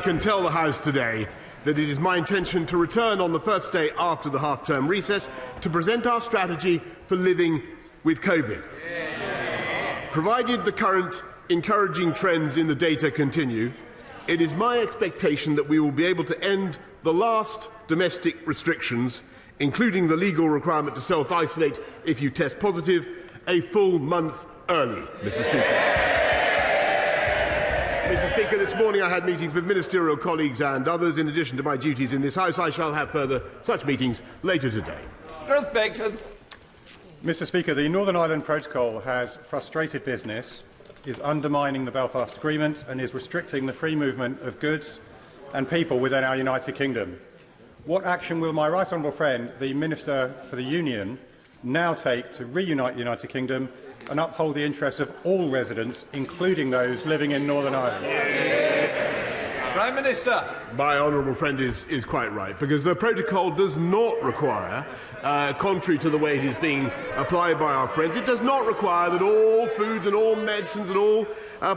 I can tell the House today that it is my intention to return on the first day after the half-term recess to present our strategy for living with COVID. Provided the current encouraging trends in the data continue, it is my expectation that we will be able to end the last domestic restrictions, including the legal requirement to self-isolate if you test positive, a full month early, Mr. Speaker. Mr. Speaker, this morning I had meetings with ministerial colleagues and others. In addition to my duties in this House, I shall have further such meetings later today. Mr. Speaker, the Northern Ireland Protocol has frustrated business, is undermining the Belfast Agreement and is restricting the free movement of goods and people within our United Kingdom. What action will my right honourable friend, the Minister for the Union, now take to reunite the United Kingdom and uphold the interests of all residents, including those living in Northern Ireland? Prime Minister. My honourable friend is quite right, because the protocol does not require, contrary to the way it is being applied by our friends, it does not require that all foods and all medicines and all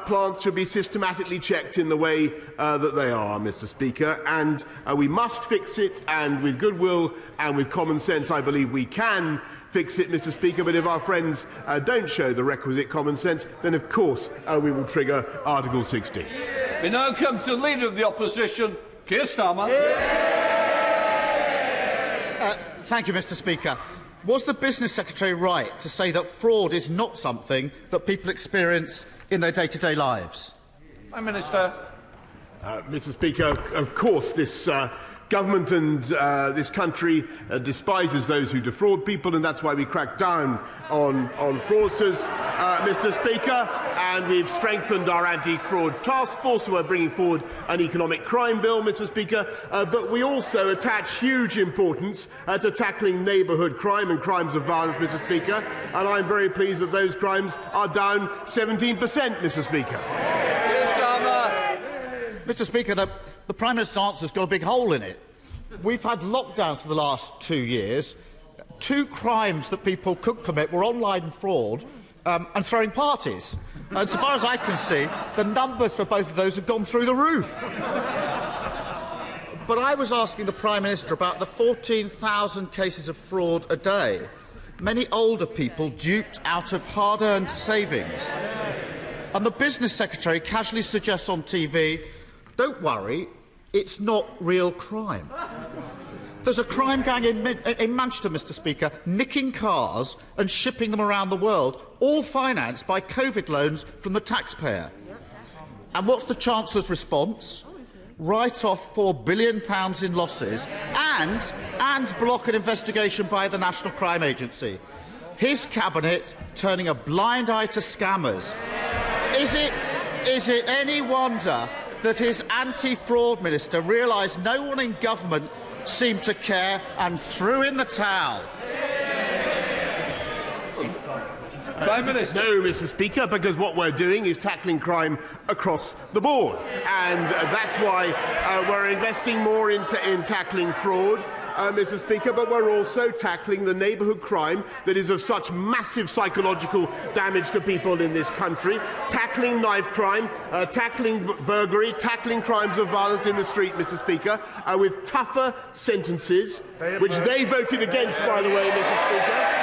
plants should be systematically checked in the way that they are, Mr. Speaker. And we must fix it, and with goodwill and with common sense, I believe we can fix it, Mr. Speaker. But if our friends don't show the requisite common sense, then of course we will trigger Article 60. We now come to the Leader of the Opposition, Keir Starmer. Thank you, Mr. Speaker. Was the Business Secretary right to say that fraud is not something that people experience in their day-to-day lives? Prime Minister. Mr. Speaker, of course this government and this country despises those who defraud people, and that's why we crack down on fraudsters, Mr. Speaker, and we've strengthened our anti-fraud task force. We're bringing forward an economic crime bill, Mr. Speaker, but we also attach huge importance to tackling neighbourhood crime and crimes of violence, Mr. Speaker, and I'm very pleased that those crimes are down 17%, Mr. Speaker. Mr. Speaker, the Prime Minister's answer has got a big hole in it. We've had lockdowns for the last 2 years. 2 crimes that people could commit were online fraud and throwing parties. And so far as I can see, the numbers for both of those have gone through the roof. But I was asking the Prime Minister about the 14,000 cases of fraud a day. Many older people duped out of hard-earned savings. And the Business Secretary casually suggests on TV, don't worry, it's not real crime. There's a crime gang in Manchester, Mr. Speaker, nicking cars and shipping them around the world, all financed by COVID loans from the taxpayer. And what's the Chancellor's response? Write off £4 billion in losses and block an investigation by the National Crime Agency. His cabinet turning a blind eye to scammers. Is it any wonder that his anti-fraud minister realised no one in government seemed to care and threw in the towel? Prime Minister. No, Mr. Speaker, because what we're doing is tackling crime across the board, and that's why we're investing more in tackling fraud, Mr. Speaker, but we're also tackling the neighbourhood crime that is of such massive psychological damage to people in this country, tackling knife crime, tackling burglary, tackling crimes of violence in the street, Mr. Speaker, with tougher sentences, which they voted against, by the way, Mr. Speaker,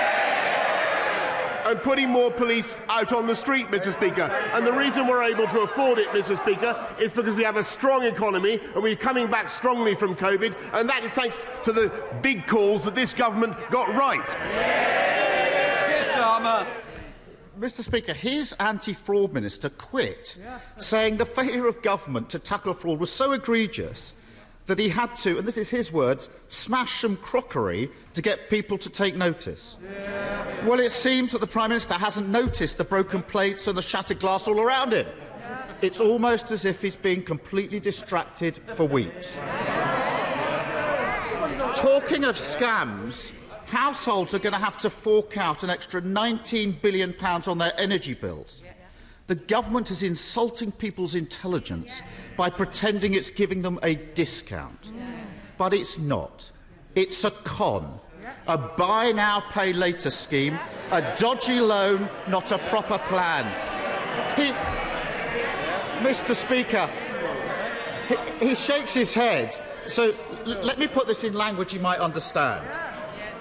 and putting more police out on the street, Mr. Speaker. And the reason we're able to afford it, Mr. Speaker, is because we have a strong economy and we're coming back strongly from COVID, and that is thanks to the big calls that this government got right. Yes, Starmer. Mr. Speaker, his anti-fraud minister quit, saying the failure of government to tackle fraud was so egregious that he had to, and this is his words, smash some crockery to get people to take notice. Well, it seems that the Prime Minister hasn't noticed the broken plates and the shattered glass all around him. It's almost as if he's been completely distracted for weeks. Talking of scams, households are going to have to fork out an extra £19 billion on their energy bills. The government is insulting people's intelligence by pretending it's giving them a discount. But it's not. It's a con. A buy now, pay later scheme, a dodgy loan, not a proper plan. Mr. Speaker, He shakes his head. So let me put this in language you might understand.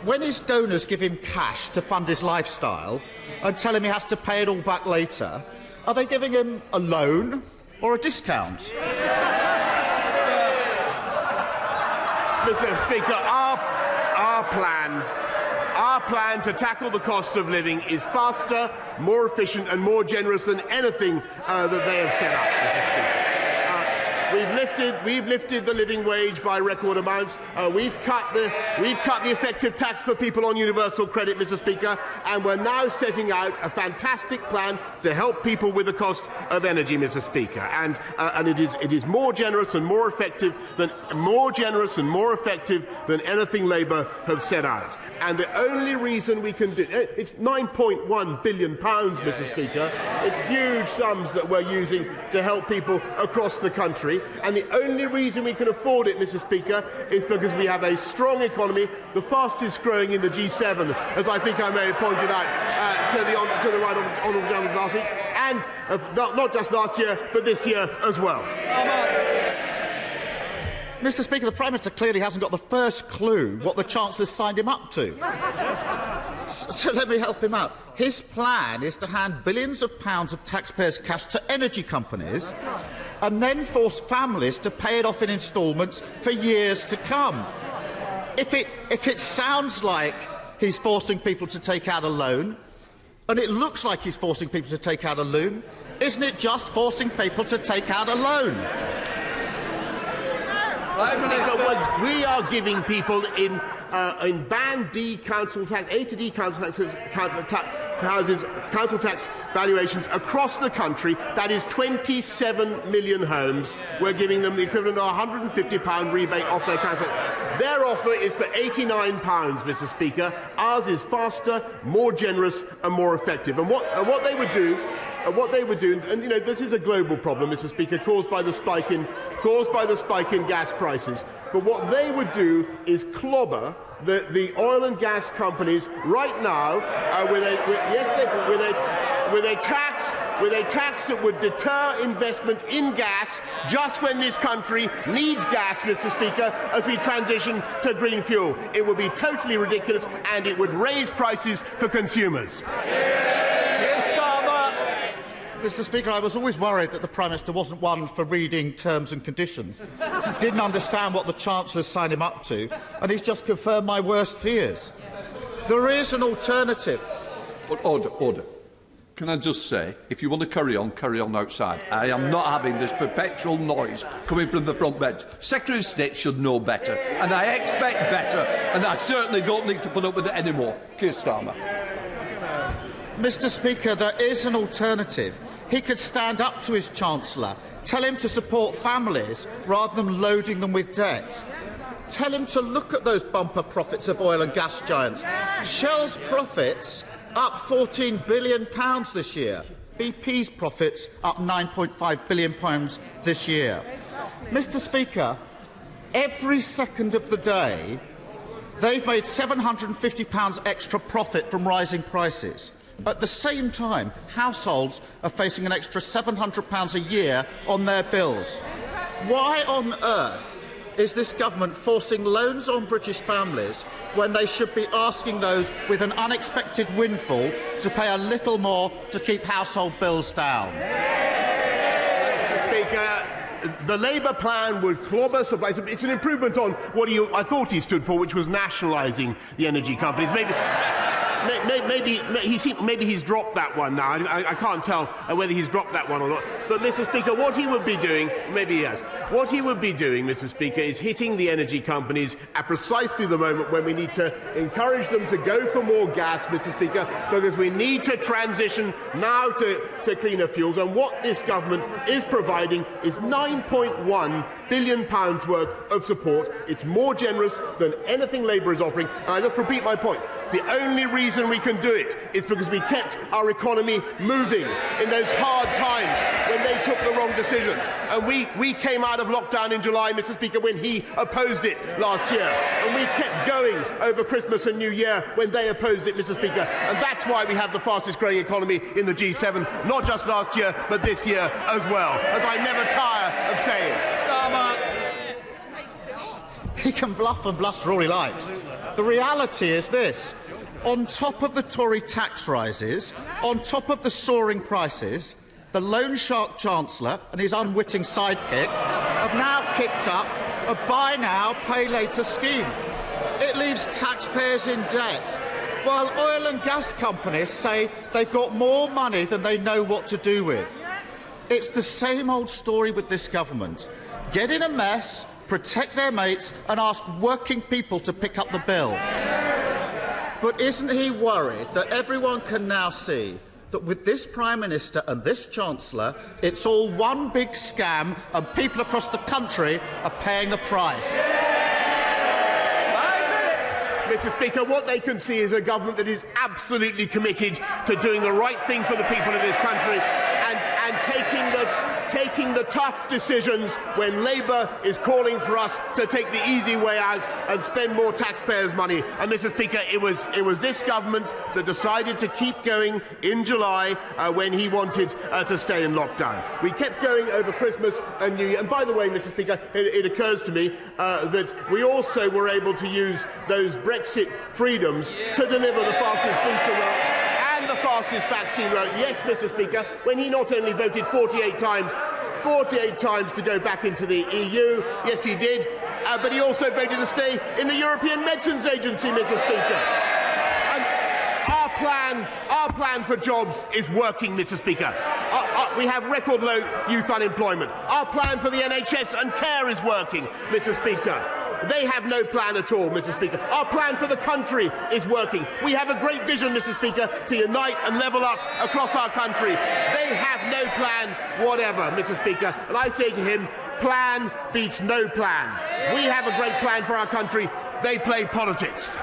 When his donors give him cash to fund his lifestyle and tell him he has to pay it all back later, are they giving him a loan or a discount? Mr. Speaker, our plan to tackle the cost of living is faster, more efficient and more generous than anything that they have set up, Mr. Speaker. We've lifted the living wage by record amounts. We've cut the effective tax for people on universal credit, Mr. Speaker, and we're now setting out a fantastic plan to help people with the cost of energy, Mr. Speaker. And it is more generous and more effective than anything Labour have set out. And the only reason we can do it's £9.1 billion, Mr. Speaker. It's huge sums that we're using to help people across the country. And the only reason we can afford it, Mr. Speaker, is because we have a strong economy, the fastest growing in the G7, as I think I may have pointed out to the right honourable gentleman last week, and not just last year, but this year as well. Mr. Speaker, the Prime Minister clearly hasn't got the first clue what the Chancellor's signed him up to. So let me help him out. His plan is to hand billions of pounds of taxpayers' cash to energy companies and then force families to pay it off in instalments for years to come. If it sounds like he's forcing people to take out a loan, and it looks like he's forcing people to take out a loan, isn't it just forcing people to take out a loan? We are giving people in Band D council tax, A to D council tax valuations across the country. That is 27 million homes. We're giving them the equivalent of a £150 rebate off their council. Their offer is for £89, Mr. Speaker. Ours is faster, more generous, and more effective. And what they would do. And you know, this is a global problem, Mr. Speaker, caused by the spike in gas prices. But what they would do is clobber the oil and gas companies right now with a tax that would deter investment in gas just when this country needs gas, Mr. Speaker, as we transition to green fuel. It would be totally ridiculous, and it would raise prices for consumers. Mr. Speaker, I was always worried that the Prime Minister wasn't one for reading terms and conditions, didn't understand what the Chancellor signed him up to, and he's just confirmed my worst fears. There is an alternative. Order. Can I just say, if you want to carry on outside. I am not having this perpetual noise coming from the front bench. Secretary of State should know better, and I expect better, and I certainly don't need to put up with it anymore. Keir Starmer. Mr. Speaker, there is an alternative. He could stand up to his Chancellor, tell him to support families rather than loading them with debt. Tell him to look at those bumper profits of oil and gas giants. Shell's profits up £14 billion this year. BP's profits up £9.5 billion this year. Mr. Speaker, every second of the day, they've made £750 extra profit from rising prices. At the same time, households are facing an extra £700 a year on their bills. Why on earth is this government forcing loans on British families when they should be asking those with an unexpected windfall to pay a little more to keep household bills down? Mr. Speaker, the Labour plan would clobber supplies. It's an improvement on what I thought he stood for, which was nationalising the energy companies. Maybe he's dropped that one now. I can't tell whether he's dropped that one or not. But, Mr. Speaker, what he would be doing, maybe he has, what he would be doing, Mr. Speaker, is hitting the energy companies at precisely the moment when we need to encourage them to go for more gas, Mr. Speaker, because we need to transition now to cleaner fuels. And what this government is providing is £9.1 billion worth of support. It's more generous than anything Labour is offering. And I just repeat my point. The only reason we can do it is because we kept our economy moving in those hard times when they took the wrong decisions. And we came out of lockdown in July, Mr. Speaker, when he opposed it last year. And we kept going over Christmas and New Year when they opposed it, Mr. Speaker. And that's why we have the fastest growing economy in the G7, not just last year, but this year as well, as I never tire of saying. He can bluff and bluster all he likes. The reality is this. On top of the Tory tax rises, on top of the soaring prices, the loan shark Chancellor and his unwitting sidekick have now kicked up a buy now, pay later scheme. It leaves taxpayers in debt, while oil and gas companies say they've got more money than they know what to do with. It's the same old story with this government. Get in a mess, protect their mates and ask working people to pick up the bill. But isn't he worried that everyone can now see that with this Prime Minister and this Chancellor, it's all one big scam and people across the country are paying the price? Mr. Speaker, what they can see is a government that is absolutely committed to doing the right thing for the people of this country and taking the tough decisions when Labour is calling for us to take the easy way out and spend more taxpayers' money. And, Mr. Speaker, it was this government that decided to keep going in July when he wanted to stay in lockdown. We kept going over Christmas and New Year. And by the way, Mr. Speaker, it occurs to me that we also were able to use those Brexit freedoms to deliver the fastest booster round and the fastest vaccine round. Yes, Mr. Speaker, when he not only voted 48 times to go back into the EU, yes he did, but he also voted to stay in the European Medicines Agency, Mr. Speaker. And our plan for jobs is working, Mr. Speaker. We have record low youth unemployment. Our plan for the NHS and care is working, Mr. Speaker. They have no plan at all, Mr. Speaker. Our plan for the country is working. We have a great vision, Mr. Speaker, to unite and level up across our country. They have no plan whatever, Mr. Speaker. And I say to him, plan beats no plan. We have a great plan for our country. They play politics.